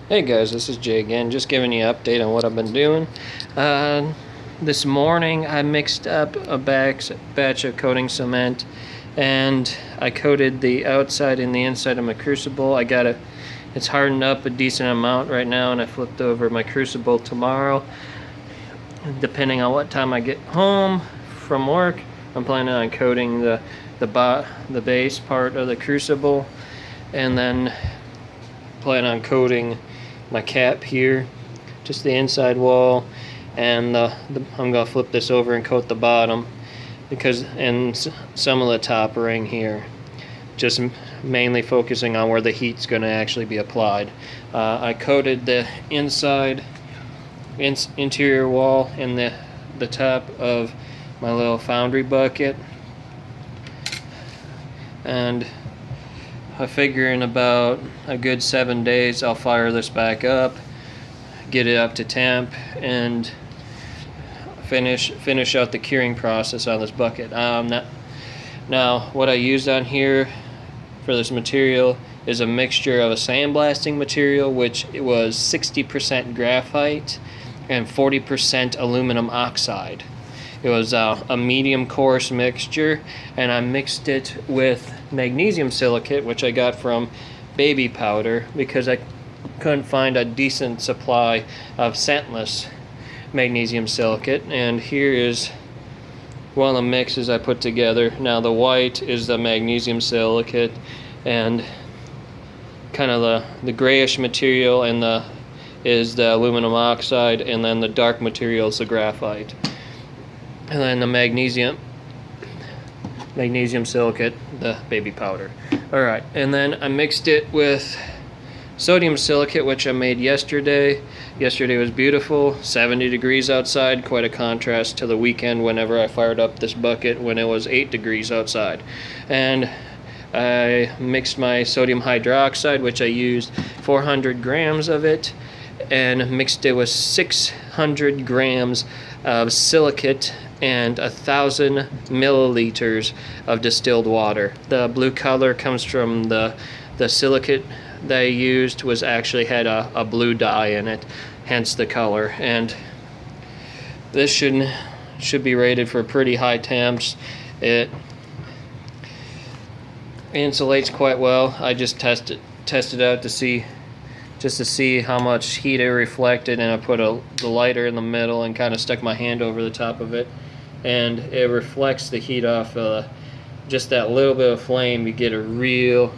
Hey guys, this is Jay again, just giving you an update on what I've been doing. This morning I mixed up a batch of coating cement, and I coated the outside and the inside of my crucible. It's hardened up a decent amount right now, and I flipped over my crucible tomorrow. Depending on what time I get home from work, I'm planning on coating the base part of the crucible, and then plan on coating my cap here, just the inside wall, and I'm gonna flip this over and coat the bottom, and some of the top ring here, just mainly focusing on where the heat's gonna actually be applied. I coated the interior wall and the top of my little Foundry bucket, and I figure in about a good 7 days I'll fire this back up, get it up to temp, and finish out the curing process on this bucket. Now what I used on here for this material is a mixture of a sandblasting material, which it was 60% graphite and 40% aluminum oxide. It was a medium coarse mixture, and I mixed it with magnesium silicate, which I got from Baby Powder, because I couldn't find a decent supply of scentless magnesium silicate. And here is one of the mixes I put together. Now the white is the magnesium silicate, and kind of the grayish material is the aluminum oxide, and then the dark material is the graphite. And then the magnesium silicate, the Baby Powder. Alright, and then I mixed it with sodium silicate, which I made yesterday. Yesterday was beautiful, 70 degrees outside, quite a contrast to the weekend whenever I fired up this bucket when it was 8 degrees outside. And I mixed my sodium hydroxide, which I used 400 grams of it, and mixed it with 600 grams of silicate and 1,000 milliliters of distilled water. The blue color comes from the silicate that I used had a blue dye in it, hence the color. And this should be rated for pretty high temps. It insulates quite well. I just tested out to see how much heat it reflected, and I put the lighter in the middle and kind of stuck my hand over the top of it, and it reflects the heat off just that little bit of flame. You get a real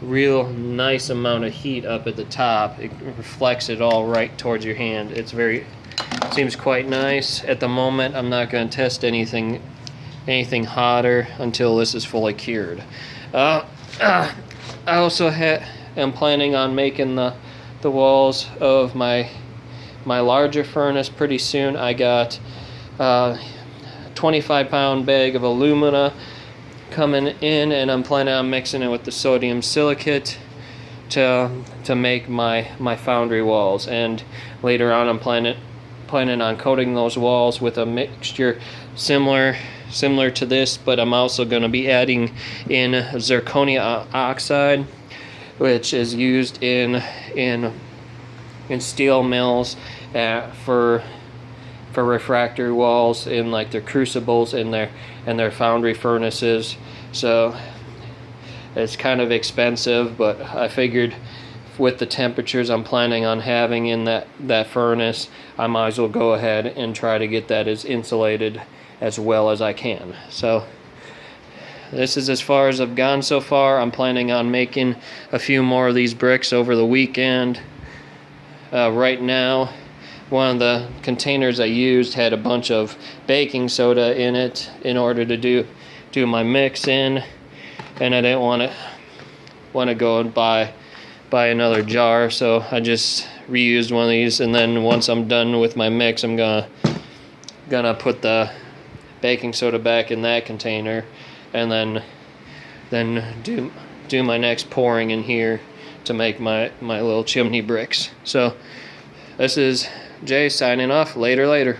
nice amount of heat up at the top. It reflects it all right towards your hand. Seems quite nice. At the moment I'm not going to test anything hotter until this is fully cured. I also am planning on making the walls of my larger furnace pretty soon. I got a 25-pound bag of alumina coming in, and I'm planning on mixing it with the sodium silicate to make my Foundry walls. And later on I'm planning on coating those walls with a mixture similar to this, but I'm also going to be adding in zirconia oxide, which is used in steel mills for refractory walls in like their crucibles and their foundry furnaces. So it's kind of expensive, but I figured with the temperatures I'm planning on having in that furnace, I might as well go ahead and try to get that as insulated as well as I can. So this is as far as I've gone so far. I'm planning on making a few more of these bricks over the weekend. Right now, one of the containers I used had a bunch of baking soda in it in order to do my mix in, and I didn't want to go and buy another jar, so I just reused one of these. And then once I'm done with my mix, I'm gonna put the baking soda back in that container, and then do my next pouring in here to make my little chimney bricks. So this is Jay signing off. Later.